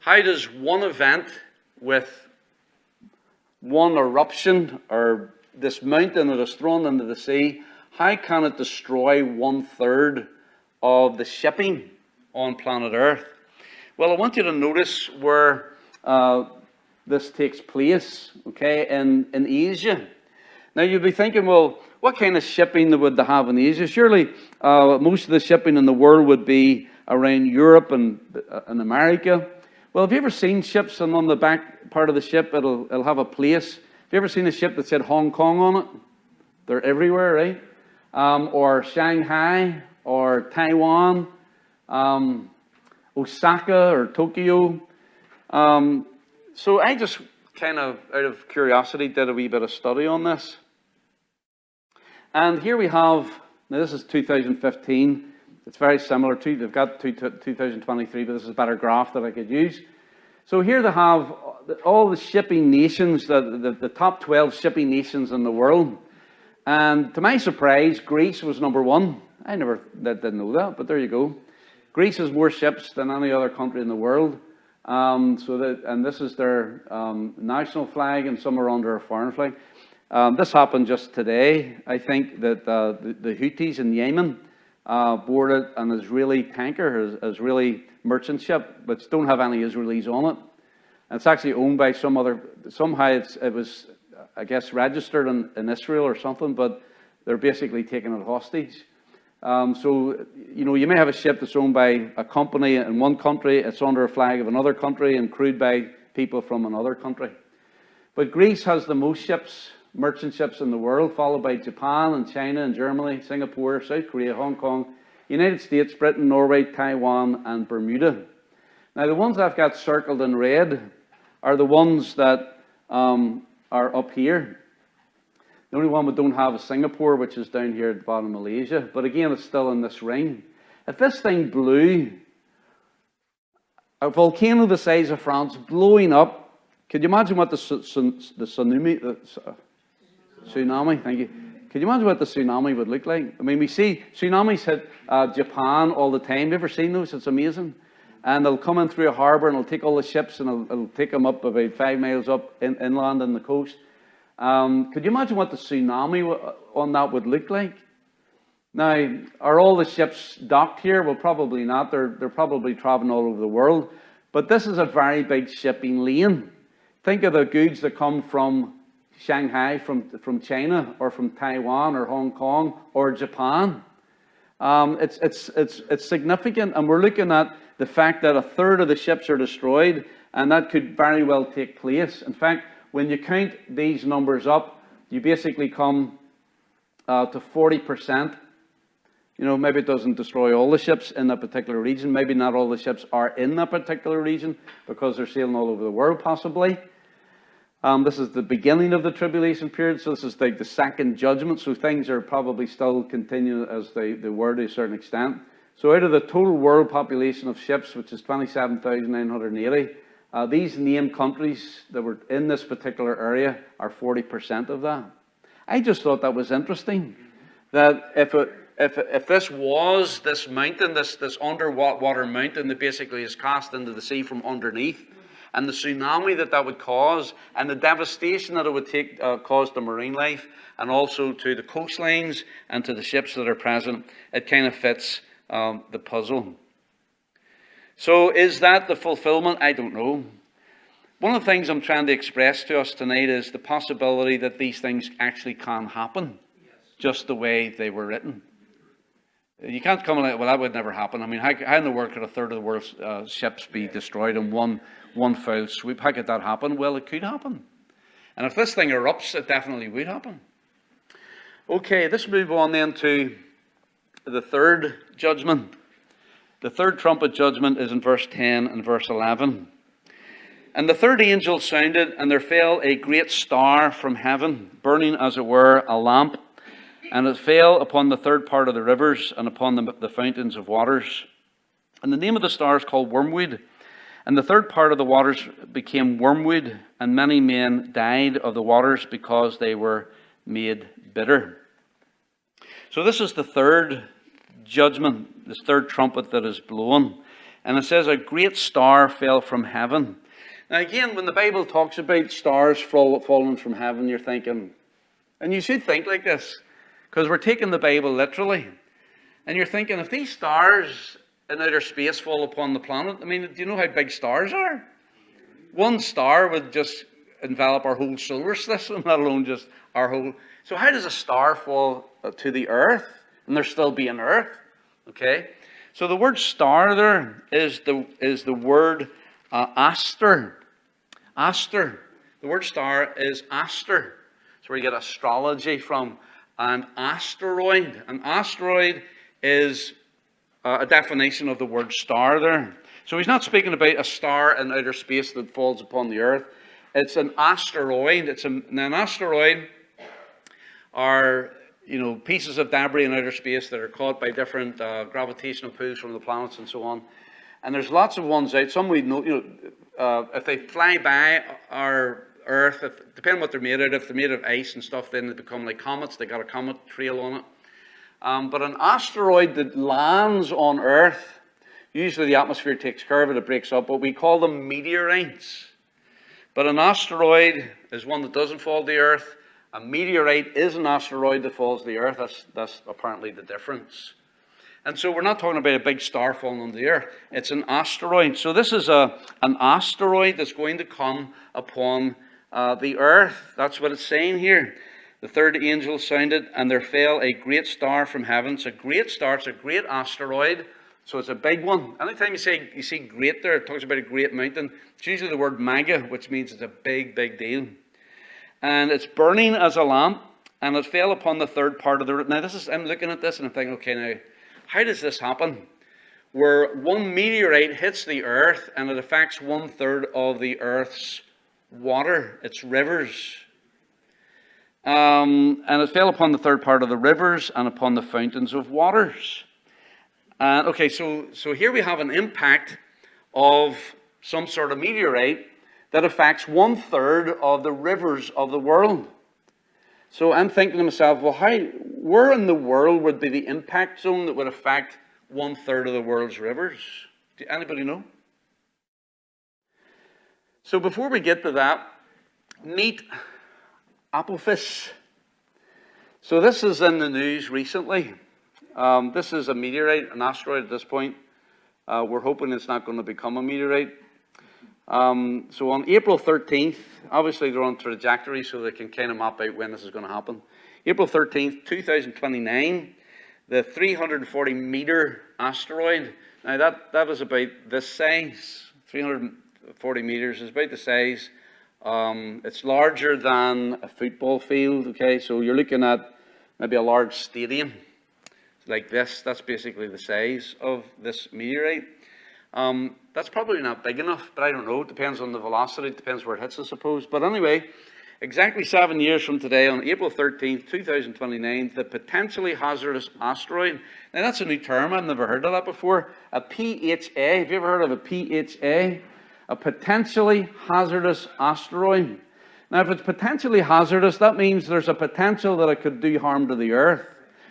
How does one event with one eruption, or this mountain that is thrown into the sea, how can it destroy 1/3 of the shipping on planet Earth? Well, I want you to notice where this takes place, okay, in Asia. Now, you'll be thinking, well, what kind of shipping would they have in Asia? Surely most of the shipping in the world would be around Europe and America. Well, have you ever seen ships, and on the back part of the ship, it'll have a place? Have you ever seen a ship that said Hong Kong on it? They're everywhere, right? Or Shanghai, or Taiwan, Osaka, or Tokyo. So I just kind of, out of curiosity, did a wee bit of study on this. And here we have, now this is 2015. It's very similar to, they've got 2023, but this is a better graph that I could use. So here they have all the shipping nations, the top 12 shipping nations in the world. And to my surprise, Greece was number one. I didn't know that, but there you go. Greece has more ships than any other country in the world. And this is their national flag, and some are under a foreign flag. This happened just today. I think that the Houthis in Yemen boarded an Israeli tanker, Israeli merchant ship, which don't have any Israelis on it. And it's actually owned by somehow it was, I guess, registered in Israel or something, but they're basically taking it hostage. So, you may have a ship that's owned by a company in one country, it's under a flag of another country, and crewed by people from another country. But Greece has the most ships, merchant ships in the world, followed by Japan and China and Germany, Singapore, South Korea, Hong Kong, United States, Britain, Norway, Taiwan, and Bermuda. Now, the ones I've got circled in red are the ones that are up here. The only one we don't have is Singapore, which is down here at the bottom of Malaysia. But again, it's still in this ring. If this thing blew, a volcano the size of France blowing up Could you imagine what the tsunami, thank you. Could you imagine what the tsunami would look like? I mean, we see tsunamis hit Japan all the time. Have you ever seen those? It's amazing. And they'll come in through a harbour and it'll take all the ships and it'll take them up about 5 miles up inland on the coast. Could you imagine what the tsunami on that would look like? Now, are all the ships docked here? Well, probably not. They're probably traveling all over the world. But this is a very big shipping lane. Think of the goods that come from Shanghai, from China, or from Taiwan, or Hong Kong, or Japan. It's significant, and we're looking at the fact that a third of the ships are destroyed, and that could very well take place. In fact, when you count these numbers up, you basically come to 40%. You know, maybe it doesn't destroy all the ships in that particular region. Maybe not all the ships are in that particular region because they're sailing all over the world, possibly. This is the beginning of the tribulation period, so this is like the second judgment, so things are probably still continuing as they were to a certain extent. So out of the total world population of ships, which is 27,980, these named countries that were in this particular area are 40% of that. I just thought that was interesting, that if this was this mountain, this underwater mountain that basically is cast into the sea from underneath, and the tsunami that would cause, and the devastation that it would cause to marine life, and also to the coastlines and to the ships that are present, it kind of fits the puzzle. So is that the fulfillment? I don't know. One of the things I'm trying to express to us tonight is the possibility that these things actually can happen, just the way they were written. You can't come like, well, that would never happen. I mean, how in the world could a third of the world's ships be destroyed in one foul swoop? How could that happen? Well, it could happen. And if this thing erupts, it definitely would happen. Okay, let's move on then to the third judgment. The third trumpet judgment is in verse 10 and verse 11. And the third angel sounded, and there fell a great star from heaven, burning as it were a lamp. And it fell upon the third part of the rivers and upon the fountains of waters. And the name of the star is called Wormwood. And the third part of the waters became wormwood, and many men died of the waters because they were made bitter. So this is the third judgment, this third trumpet that is blown. And it says a great star fell from heaven. Now again, when the Bible talks about stars falling from heaven, you're thinking, and you should think like this, because we're taking the Bible literally. And you're thinking, if these stars in outer space fall upon the planet, I mean, do you know how big stars are? One star would just envelop our whole solar system, let alone just our whole... So how does a star fall to the earth? And there still be an earth? Okay. So the word star there is the word aster. Aster. The word star is aster. It's where you get astrology from. An asteroid. An asteroid is a definition of the word star there. So he's not speaking about a star in outer space that falls upon the earth. It's an asteroid. An asteroid are, pieces of debris in outer space that are caught by different gravitational pulls from the planets and so on. And there's lots of ones out. Some we know, if they fly by our Earth, depending on what they're made out of, if they're made of ice and stuff, then they become like comets. They got a comet trail on it. But an asteroid that lands on Earth, usually the atmosphere takes care of it, it breaks up, but we call them meteorites. But an asteroid is one that doesn't fall to the Earth. A meteorite is an asteroid that falls to the Earth. That's apparently the difference. And so we're not talking about a big star falling on the Earth. It's an asteroid. So this is an asteroid that's going to come upon the Earth. That's what it's saying here. The third angel sounded, and there fell a great star from heaven. It's a great star. It's a great asteroid. So it's a big one. Anytime you see great there, it talks about a great mountain. It's usually the word mega, which means it's a big, big deal. And it's burning as a lamp, and it fell upon the third part of the... Now, I'm looking at this, and I'm thinking, okay, now, how does this happen? Where one meteorite hits the Earth, and it affects 1/3 of the Earth's water, its rivers. And it fell upon the third part of the rivers and upon the fountains of waters. Okay, so here we have an impact of some sort of meteorite that affects 1/3 of the rivers of the world. So I'm thinking to myself, well, where in the world would be the impact zone that would affect 1/3 of the world's rivers? Do anybody know? So before we get to that, meet Apophis. So this is in the news recently. This is a meteorite, an asteroid at this point. We're hoping it's not going to become a meteorite. So on April 13th, obviously they're on trajectory so they can kind of map out when this is going to happen. April 13th, 2029, the 340 meter asteroid. Now that is about this size. 340 meters is about the size. It's larger than a football field, okay? So you're looking at maybe a large stadium like this. That's basically the size of this meteorite. That's probably not big enough, but I don't know. It depends on the velocity. It depends where it hits, I suppose. But anyway, exactly 7 years from today, on April 13th, 2029, the potentially hazardous asteroid. Now, that's a new term. I've never heard of that before. A PHA. Have you ever heard of a PHA? A potentially hazardous asteroid. Now, if it's potentially hazardous, that means there's a potential that it could do harm to the Earth.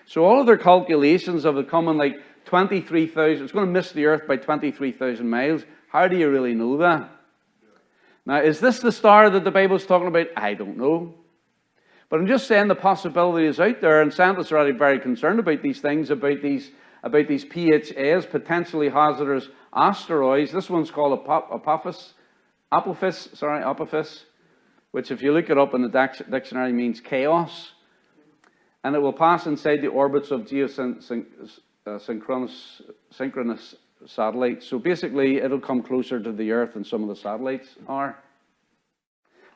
So all of their calculations of it coming like 23,000, it's going to miss the Earth by 23,000 miles. How do you really know that? Now, is this the star that the Bible's talking about? I don't know. But I'm just saying the possibility is out there, and scientists are already very concerned about these things, about these PHAs, potentially hazardous asteroids. This one's called Apophis, which if you look it up in the dictionary means chaos. And it will pass inside the orbits of synchronous satellites. So basically, it'll come closer to the Earth than some of the satellites are.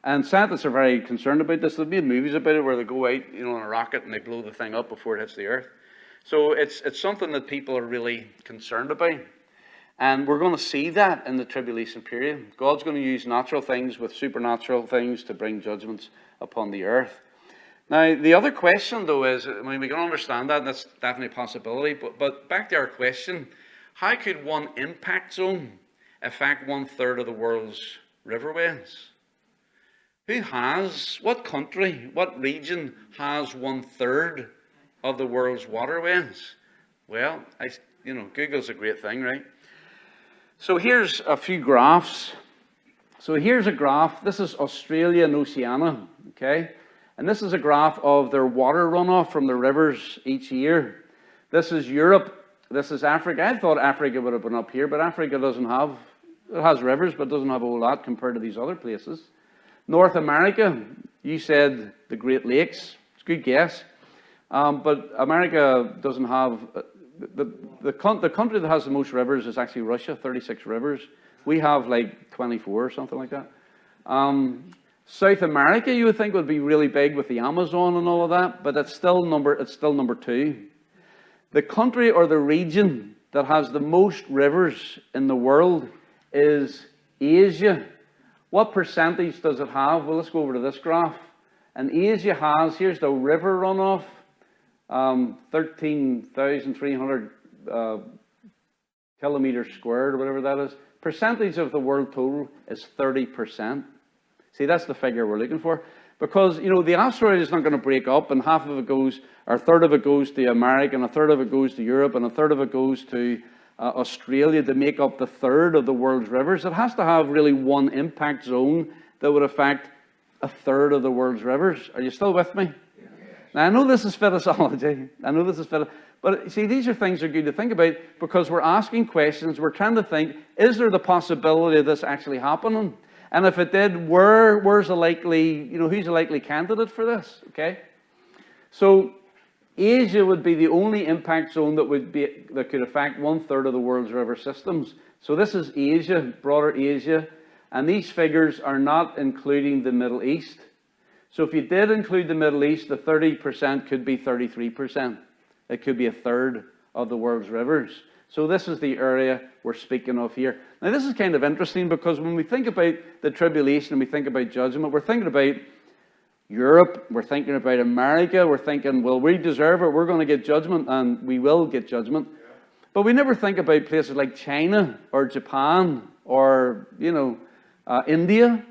And scientists are very concerned about this. They've made movies about it where they go out, in a rocket and they blow the thing up before it hits the Earth. So it's something that people are really concerned about. And we're going to see that in the tribulation period. God's going to use natural things with supernatural things to bring judgments upon the earth. Now, the other question, though, is, we can understand that, and that's definitely a possibility, but back to our question, how could one impact zone affect 1/3 of the world's riverways? What country, what region has 1/3 of the world's waterways? Well, Google's a great thing, right? So here's a few graphs. So here's a graph. This is Australia and Oceania, okay? And this is a graph of their water runoff from the rivers each year. This is Europe. This is Africa. I thought Africa would have been up here, but Africa it has rivers, but doesn't have a whole lot compared to these other places. North America, you said the Great Lakes. It's a good guess. But America doesn't have, the country that has the most rivers is actually Russia, 36 rivers. We have like 24 or something like that. South America, you would think, would be really big with the Amazon and all of that, but it's still number 2. The country or the region that has the most rivers in the world is Asia. What percentage does it have? Well, let's go over to this graph. And Asia has, here's the river runoff, 13,300 kilometers squared, or whatever that is. Percentage of the world total is 30%. See, that's the figure we're looking for. Because, the asteroid is not going to break up, and half of it goes, or a third of it goes to America, and a third of it goes to Europe, and a third of it goes to Australia to make up the third of the world's rivers. It has to have really one impact zone that would affect a third of the world's rivers. Are you still with me? Yeah. Now, I know this is Fittissology. But see, these are things that are good to think about because we're asking questions. We're trying to think, is there the possibility of this actually happening? And if it did, where's a likely, who's a likely candidate for this? Okay? So Asia would be the only impact zone that could affect 1/3 of the world's river systems. So this is Asia, broader Asia, and these figures are not including the Middle East. So if you did include the Middle East, the 30% could be 33%. It could be a third of the world's rivers. So this is the area we're speaking of here. Now this is kind of interesting because when we think about the tribulation and we think about judgment, we're thinking about Europe, we're thinking about America, we're thinking, well, we deserve it, we're going to get judgment, and we will get judgment. But we never think about places like China or Japan or, India.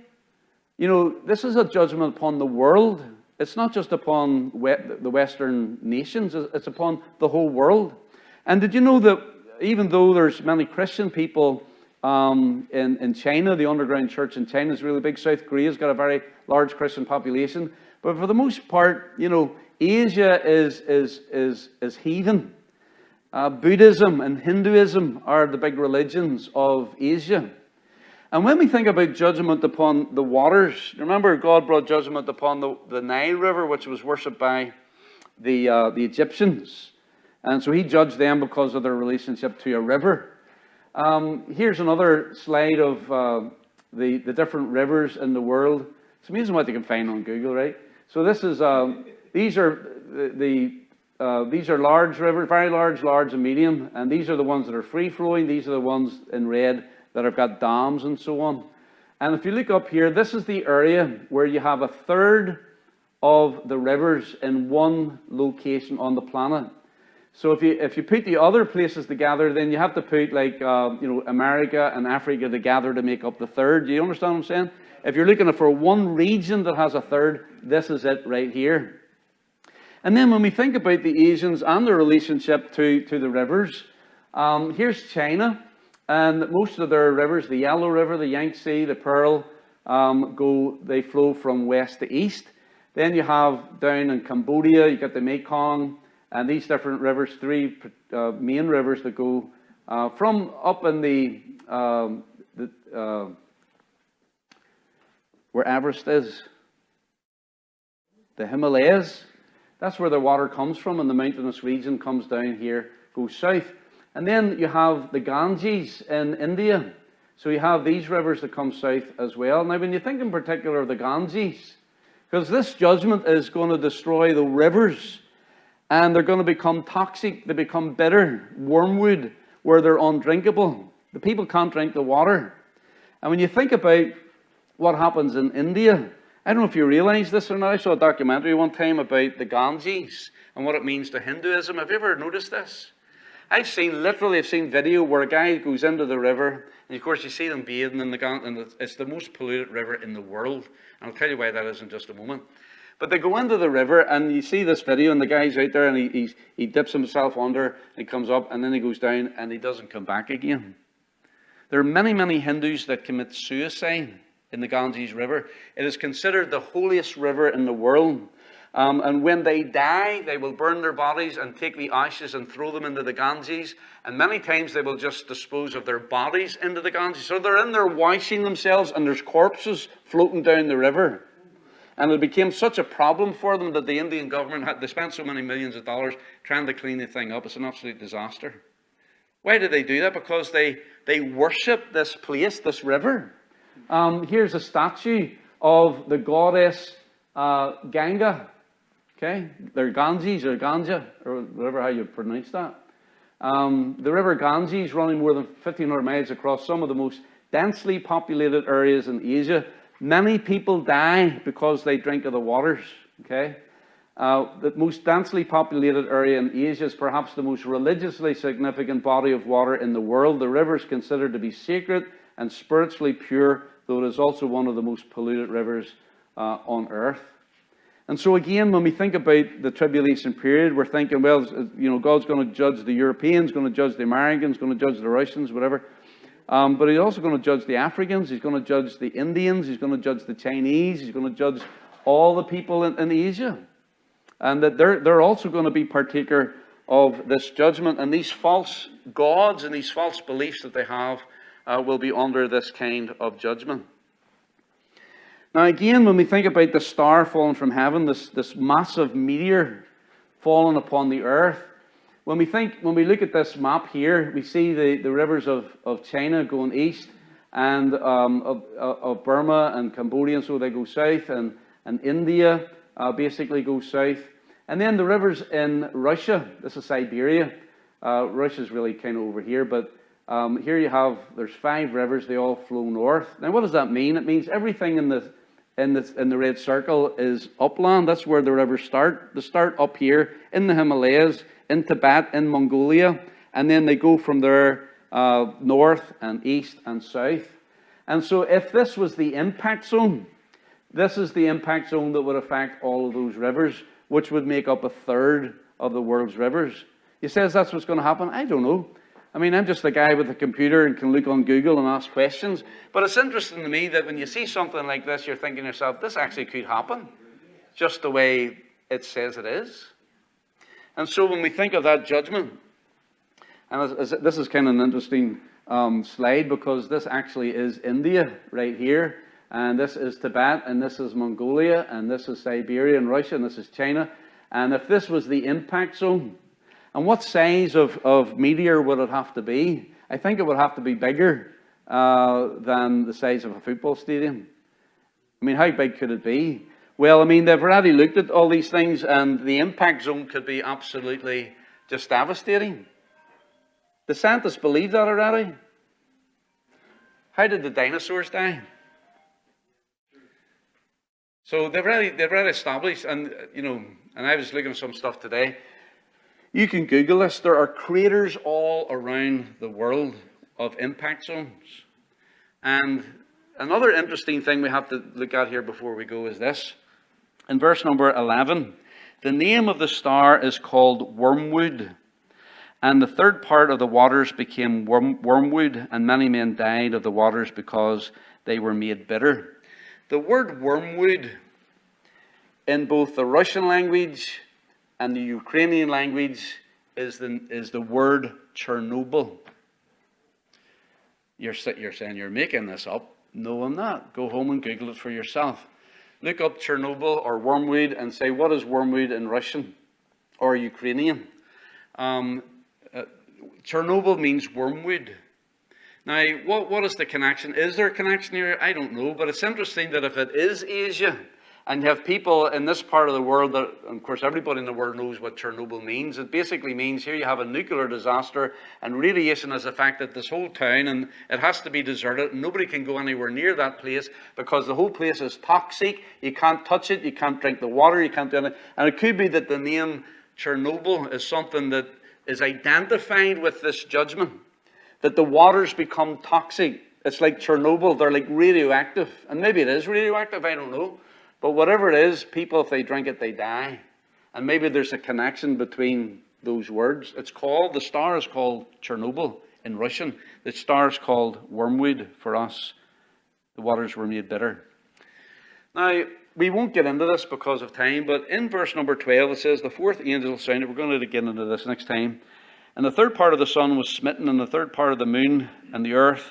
You know, this is a judgment upon the world. It's not just upon the Western nations, it's upon the whole world. And did you know that even though there's many Christian people in China, the underground church in China is really big. South Korea's got a very large Christian population. But for the most part, you know, Asia is heathen. Buddhism and Hinduism are the big religions of Asia. And when we think about judgment upon the waters, remember God brought judgment upon the Nile River, which was worshipped by the Egyptians. And so he judged them because of their relationship to a river. Here's another slide of the different rivers in the world. It's amazing what you can find on Google, right? So this is these are large rivers, very large and medium, and these are the ones that are free flowing. These are the ones in red that have got dams and so on. And if you look up here, this is the area where you have a third of the rivers in one location on the planet. So if you put the other places together, then you have to put like America and Africa together to make up the third. Do you understand what I'm saying? If you're looking for one region that has a third, this is it right here. And then when we think about the Asians and their relationship to the rivers, here's China. And most of their rivers, the Yellow River, the Yangtze, the Pearl, they flow from west to east. Then you have down in Cambodia, you got the Mekong, and these different rivers, three main rivers that go from up in where Everest is, the Himalayas. That's where the water comes from, and the mountainous region comes down here, goes south. And then you have the Ganges in India. So you have these rivers that come south as well. Now, when you think in particular of the Ganges, because this judgment is going to destroy the rivers, and they're going to become toxic, they become bitter, wormwood, where they're undrinkable. The people can't drink the water. And when you think about what happens in India, I don't know if you realize this or not. I saw a documentary one time about the Ganges and what it means to Hinduism. Have you ever noticed this? I've seen video where a guy goes into the river, and of course you see them bathing in the Ganges, and it's the most polluted river in the world. And I'll tell you why that is in just a moment. But they go into the river, and you see this video, and the guy's out there, and he dips himself under, and he comes up, and then he goes down, and he doesn't come back again. There are many Hindus that commit suicide in the Ganges River. It is considered the holiest river in the world. And when they die, they will burn their bodies and take the ashes and throw them into the Ganges. And many times they will just dispose of their bodies into the Ganges. So they're in there washing themselves, and there's corpses floating down the river. And it became such a problem for them that the Indian government they spent so many millions of dollars trying to clean the thing up. It's an absolute disaster. Why did they do that? Because they worship this place, this river. Here's a statue of the goddess Ganga. Okay, they're Ganges or Ganja, or whatever how you pronounce that. The river Ganges, running more than 1,500 miles across some of the most densely populated areas in Asia. Many people die because they drink of the waters. Okay, the most densely populated area in Asia is perhaps the most religiously significant body of water in the world. The river is considered to be sacred and spiritually pure, though it is also one of the most polluted rivers on earth. And so again, when we think about the tribulation period, we're thinking, well, God's going to judge the Europeans, going to judge the Americans, going to judge the Russians, whatever. But he's also going to judge the Africans, he's going to judge the Indians, he's going to judge the Chinese, he's going to judge all the people in Asia. And that they're also going to be partaker of this judgment. And these false gods and these false beliefs that they have will be under this kind of judgment. Now again, when we think about the star falling from heaven, this massive meteor falling upon the earth, when we look at this map here, we see the rivers of China going east, and of Burma and Cambodia, and so they go south, and India basically goes south. And then the rivers in Russia, this is Siberia. Russia's really kind of over here, but here there's 5 rivers, they all flow north. Now what does that mean? It means everything in the red circle is upland. That's where the rivers start. They start up here in the Himalayas, in Tibet, in Mongolia, and then they go from there north and east and south. And so if this was the impact zone, This is the impact zone that would affect all of those rivers, which would make up a third of the world's rivers. He says that's what's going to happen. I don't know. I mean, I'm just a guy with a computer and can look on Google and ask questions. But it's interesting to me that when you see something like this, you're thinking to yourself, this actually could happen, just the way it says it is. And so when we think of that judgment, and this is kind of an interesting slide, because this actually is India right here, and this is Tibet, and this is Mongolia, and this is Siberia and Russia, and this is China. And if this was the impact zone, and what size of meteor would it have to be? I think it would have to be bigger than the size of a football stadium. I mean, how big could it be? Well, I mean, they've already looked at all these things, and the impact zone could be absolutely just devastating. The scientists believe that already. How did the dinosaurs die? So they've already established, and and I was looking at some stuff today. You can Google this. There are craters all around the world of impact zones. And another interesting thing we have to look at here before we go is this. In verse number 11, the name of the star is called Wormwood. And the third part of the waters became wormwood, and many men died of the waters because they were made bitter. The word wormwood in both the Russian language and the Ukrainian language is the word Chernobyl. You're saying you're making this up. No, I'm not. Go home and Google it for yourself. Look up Chernobyl or wormwood and say, what is wormwood in Russian or Ukrainian? Chernobyl means wormwood. Now, what is the connection? Is there a connection here? I don't know. But it's interesting that if it is Asia, and you have people in this part of the world that, of course, everybody in the world knows what Chernobyl means. It basically means here you have a nuclear disaster, and radiation has affected this whole town, and it has to be deserted. And nobody can go anywhere near that place because the whole place is toxic. You can't touch it. You can't drink the water. You can't do anything. And it could be that the name Chernobyl is something that is identified with this judgment, that the waters become toxic. It's like Chernobyl. They're like radioactive. And maybe it is radioactive. I don't know. But whatever it is, people, if they drink it, they die. And maybe there's a connection between those words. The star is called Chernobyl in Russian. The star is called wormwood for us. The waters were made bitter. Now, we won't get into this because of time, but in verse number 12, it says, the fourth angel sounded. We're going to get into this next time. And the third part of the sun was smitten, and the third part of the moon and the earth,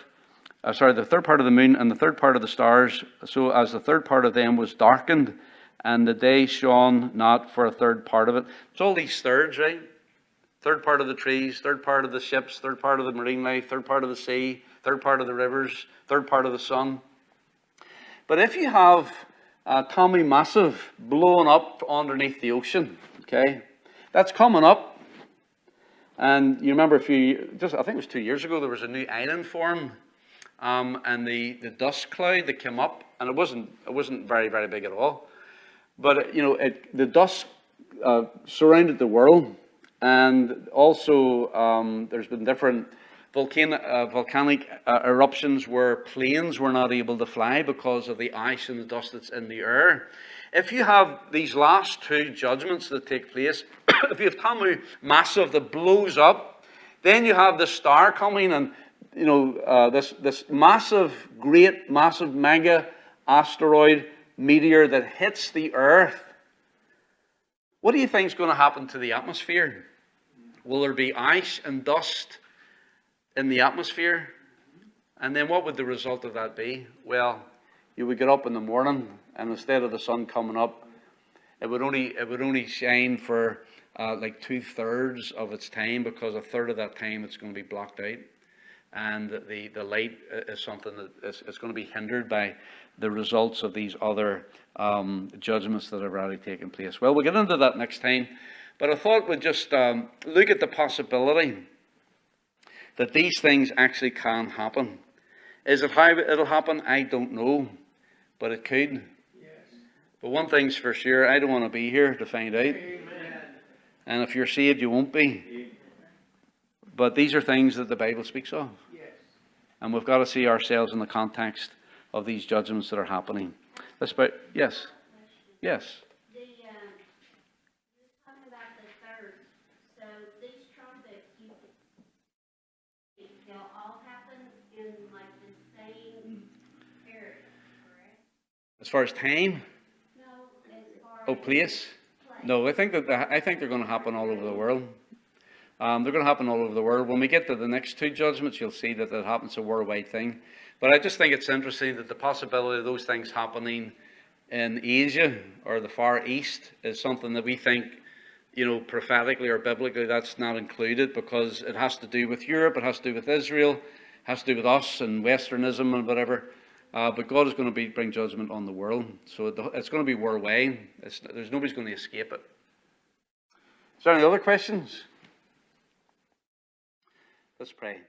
the third part of the moon and the third part of the stars, so as the third part of them was darkened, and the day shone not for a third part of it. It's all these thirds, right? Third part of the trees, third part of the ships, third part of the marine life, third part of the sea, third part of the rivers, third part of the sun. But if you have Tommy Massive blowing up underneath the ocean, okay, that's coming up. And you remember I think it was 2 years ago, there was a new island formed. And the dust cloud that came up, and it wasn't very, very big at all. But the dust surrounded the world, and also there's been different volcanic eruptions where planes were not able to fly because of the ash and the dust that's in the air. If you have these last two judgments that take place, if you have Tamu Massive that blows up, then you have the star coming, and this massive, mega asteroid meteor that hits the earth. What do you think is going to happen to the atmosphere? Will there be ash and dust in the atmosphere? And then what would the result of that be? Well, you would get up in the morning, and instead of the sun coming up, it would only shine for like 2/3 of its time, because a third of that time it's going to be blocked out. And the light is something that is going to be hindered by the results of these other judgments that have already taken place. Well, we'll get into that next time. But I thought we'd just look at the possibility that these things actually can happen. Is it how it'll happen? I don't know. But it could. Yes. But one thing's for sure, I don't want to be here to find out. Amen. And if you're saved, you won't be. Amen. But these are things that the Bible speaks of. Yes. And we've got to see ourselves in the context of these judgments that are happening. Yes. Yes. Talking about the third. So these trumpets, they'll all happen in like the same area, correct? As far as time? No, as far Oh, as place? place. No, I think they're going to happen all over the world. They're going to happen all over the world. When we get to the next two judgments, you'll see that it happens a worldwide thing. But I just think it's interesting that the possibility of those things happening in Asia or the Far East is something that we think, prophetically or biblically, that's not included, because it has to do with Europe, it has to do with Israel, it has to do with us and Westernism and whatever. But God is going to bring judgment on the world. So it's going to be worldwide. Nobody's going to escape it. Is there any other questions? Let's pray.